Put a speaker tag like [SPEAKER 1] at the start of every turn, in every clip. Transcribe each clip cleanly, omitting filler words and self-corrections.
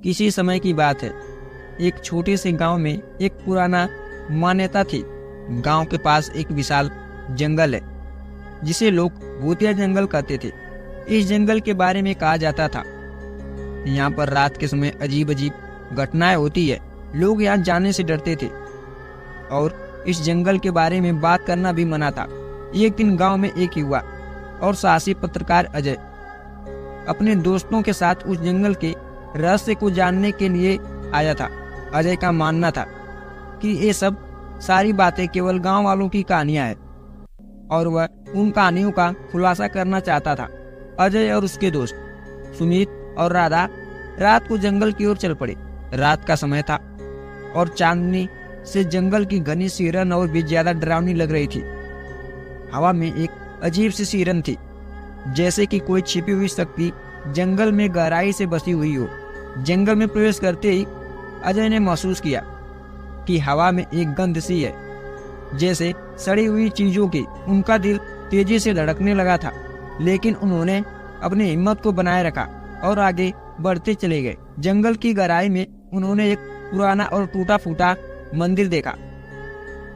[SPEAKER 1] किसी समय की बात है। एक छोटे से गांव में एक पुराना मान्यता थी। गांव के पास एक विशाल जंगल है जिसे लोग भूतिया जंगल कहते थे। इस जंगल के बारे में कहा जाता था यहाँ पर रात के समय अजीब अजीब घटनाएं होती है। लोग यहाँ जाने से डरते थे और इस जंगल के बारे में बात करना भी मना था। एक दिन गांव में एक युवा और साहसी पत्रकार अजय अपने दोस्तों के साथ उस जंगल के रहस्य को जानने के लिए आया था। अजय का मानना था कि ये सब सारी बातें केवल गांव वालों की कहानियां हैं और वह उन कहानियों का खुलासा करना चाहता था। अजय और उसके दोस्त सुमित और राधा रात को जंगल की ओर चल पड़े। रात का समय था और चांदनी से जंगल की घनी सिरन और भी ज्यादा डरावनी लग रही थी। हवा में एक अजीब सी सिरन थी, जैसे कि कोई छिपी हुई शक्ति जंगल में गहराई से बसी हुई हो। जंगल में प्रवेश करते ही अजय ने महसूस किया कि हवा में एक गंध सी है, जैसे सड़ी हुई चीजों की। उनका दिल तेजी से धड़कने लगा था, लेकिन उन्होंने अपनी हिम्मत को बनाए रखा और आगे बढ़ते चले गए। जंगल की गहराई में उन्होंने एक पुराना और टूटा फूटा मंदिर देखा।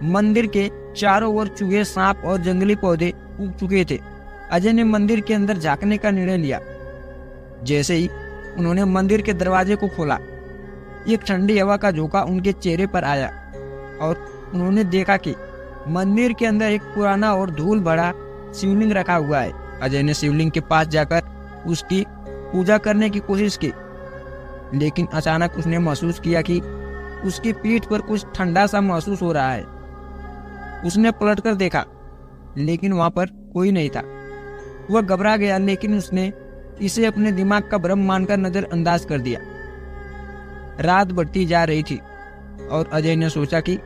[SPEAKER 1] मंदिर के चारों ओर चूहे, सांप और जंगली पौधे उग चुके थे। अजय ने मंदिर के अंदर झांकने का निर्णय लिया। जैसे ही उन्होंने मंदिर के दरवाजे को खोला, एक ठंडी हवा का झोंका उनके चेहरे पर आया और उन्होंने देखा कि मंदिर के अंदर एक पुराना और धूल भरा शिवलिंग रखा हुआ है। अजय ने शिवलिंग के पास जाकर उसकी पूजा करने की कोशिश की, लेकिन अचानक उसने महसूस किया कि उसकी पीठ पर कुछ ठंडा सा महसूस हो रहा है। उसने पलटकर देखा, लेकिन वहां पर कोई नहीं था। वह घबरा गया, लेकिन उसने इसे अपने दिमाग का भ्रम मानकर नजरअंदाज कर दिया। रात बढ़ती जा रही थी और अजय ने सोचा कि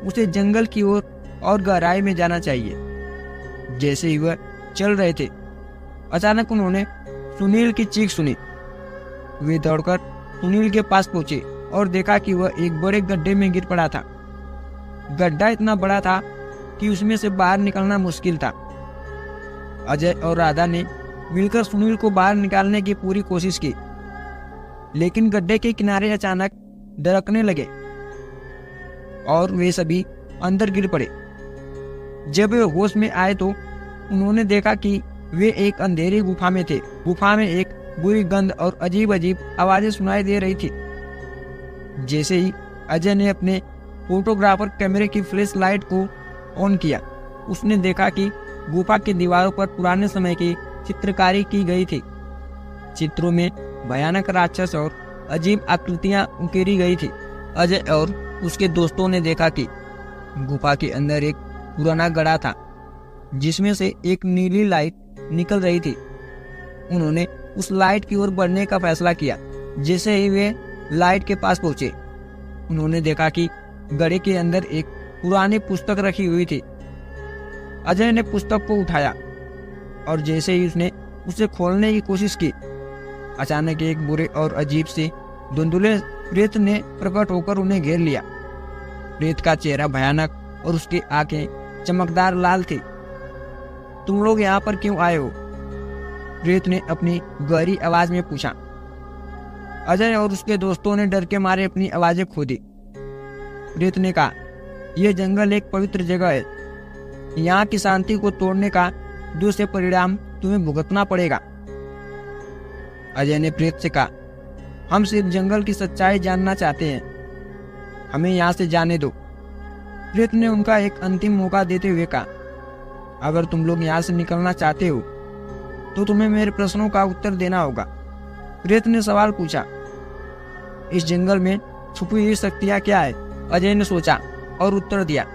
[SPEAKER 1] उसे जंगल की ओर और गहराई में जाना चाहिए। जैसे ही वह चल रहे थे, अचानक उन्होंने सुनील की चीख सुनी। वे दौड़कर सुनील के पास पहुंचे और देखा कि वह एक बड़े गड्ढे में गिर पड़ा था। गड्ढा इतना बड़ा था कि उसमें से बाहर निकलना मुश्किल था। अजय और राधा ने मिलकर सुनील को बाहर निकालने की पूरी कोशिश की, लेकिन गड्ढे के किनारे अचानक दरकने लगे और वे सभी अंदर गिर पड़े। जब वे होश में आए तो उन्होंने देखा कि वे एक अंधेरी गुफा में थे। गुफा में एक बुरी गंध और अजीब अजीब आवाजें सुनाई दे रही थी। जैसे ही अजय ने अपने फोटोग्राफर कैमरे की फ्लैश लाइट को ऑन किया, उसने देखा कि गुफा की दीवारों पर पुराने समय की चित्रकारी की गई थी। चित्रों में भयानक राक्षस और अजीब आकृतियां उकेरी गई थी। अजय और उसके दोस्तों ने देखा कि गुफा के अंदर एक पुराना गड्ढा था, जिसमें से एक नीली लाइट निकल रही थी। उन्होंने उस लाइट की ओर बढ़ने का फैसला किया। जैसे ही वे लाइट के पास पहुंचे, उन्होंने देखा कि गड्ढे के अंदर एक पुरानी पुस्तक रखी हुई थी। अजय ने पुस्तक को उठाया और जैसे ही उसने उसे खोलने की कोशिश की, अचानक एक बुरे और अजीब से धुंधले प्रेत ने प्रकट होकर उन्हें घेर लिया। प्रेत का चेहरा भयानक और उसकी आंखें चमकदार लाल थी। तुम लोग यहाँ पर क्यों आए हो? प्रेत ने अपनी गहरी आवाज में पूछा। अजय और उसके दोस्तों ने डर के मारे अपनी आवाजें खो दी। प्रेत ने कहा, यह जंगल एक पवित्र जगह है। यहाँ की शांति को तोड़ने का दूसरे परिणाम तुम्हें भुगतना पड़ेगा। अजय ने प्रेत से कहा, हम सिर्फ जंगल की सच्चाई जानना चाहते हैं, हमें यहाँ से जाने दो। प्रेत ने उनका एक अंतिम मौका देते हुए कहा, अगर तुम लोग यहाँ से निकलना चाहते हो तो तुम्हें मेरे प्रश्नों का उत्तर देना होगा। प्रेत ने सवाल पूछा, इस जंगल में छुपी हुई शक्तियाँ क्या है? अजय ने सोचा और उत्तर दिया,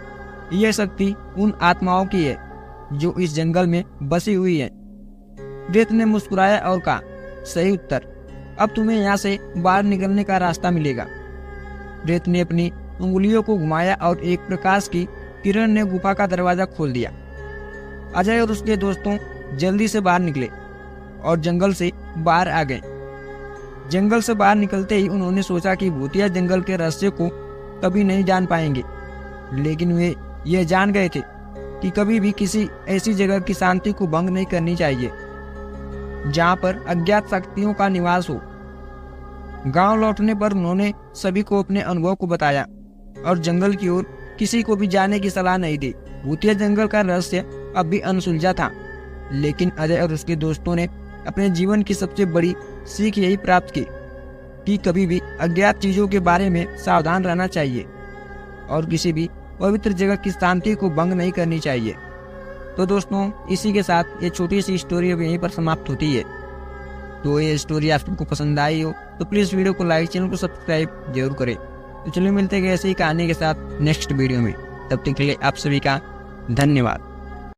[SPEAKER 1] यह शक्ति उन आत्माओं की है जो इस जंगल में बसी हुई है। प्रेत ने मुस्कुराया और कहा, सही उत्तर। अब तुम्हें यहाँ से बाहर निकलने का रास्ता मिलेगा। प्रेत ने अपनी उंगलियों को घुमाया और एक प्रकाश की किरण ने गुफा का दरवाजा खोल दिया। अजय और उसके दोस्तों जल्दी से बाहर निकले और जंगल से बाहर आ गए। जंगल से बाहर निकलते ही उन्होंने सोचा कि भूतिया जंगल के रहस्य को कभी नहीं जान पाएंगे, लेकिन वे यह जान गए थे कि कभी भी किसी ऐसी जगह की शांति को भंग नहीं करनी चाहिए जहां पर अज्ञात शक्तियों का निवास हो। गांव लौटने पर उन्होंने सभी को अपने अनुभव को बताया और जंगल की ओर किसी को भी जाने की सलाह नहीं दी। भूतिया जंगल का रहस्य अब भी अनसुलझा था, लेकिन अजय और उसके दोस्तों ने अपने जीवन की सबसे बड़ी सीख यही प्राप्त की कि कभी भी अज्ञात चीजों के बारे में सावधान रहना चाहिए और किसी भी पवित्र जगह की शांति को भंग नहीं करनी चाहिए। तो दोस्तों, इसी के साथ ये छोटी सी स्टोरी अब यहीं पर समाप्त होती है। तो ये स्टोरी आप सबको पसंद आई हो तो प्लीज़ वीडियो को लाइक, चैनल को सब्सक्राइब जरूर करें। तो चलिए मिलते हैं ऐसी ही कहानी के साथ नेक्स्ट वीडियो में। तब तक के लिए आप सभी का धन्यवाद।